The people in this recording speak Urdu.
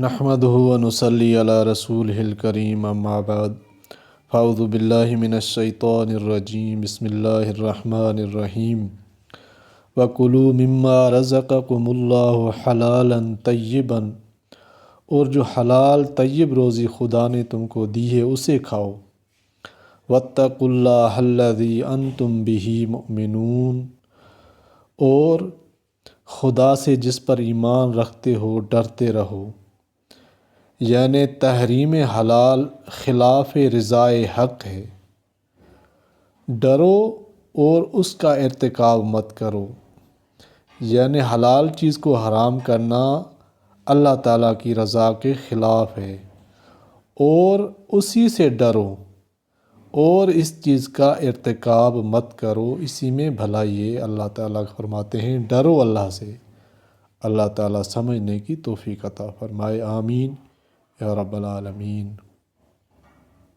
نحمده ونصلي علی رسولہ الکریم اما بعد فاعوذ باللہ من الشیطان الرجیم بسم اللہ الرحمن الرحیم وَكُلُوا مِمَّا رَزَقَكُمُ اللَّهُ حَلَالًا طَيِّبًا، اور جو حلال طیب روزی خدا نے تم کو دی ہے اسے کھاؤ۔ وَاتَّقُوا اللَّهَ الَّذِي أَنْتُمْ بِهِ مُؤْمِنُونَ، اور خدا سے جس پر ایمان رکھتے ہو ڈرتے رہو، یعنی تحریم حلال خلاف رضائے حق ہے۔ ڈرو اور اس کا ارتکاب مت کرو، یعنی حلال چیز کو حرام کرنا اللہ تعالیٰ کی رضا کے خلاف ہے، اور اسی سے ڈرو اور اس چیز کا ارتکاب مت کرو، اسی میں بھلائی ہے۔ اللہ تعالیٰ فرماتے ہیں ڈرو اللہ سے۔ اللہ تعالیٰ سمجھنے کی توفیق عطا فرمائے، آمین یا رب العالمین۔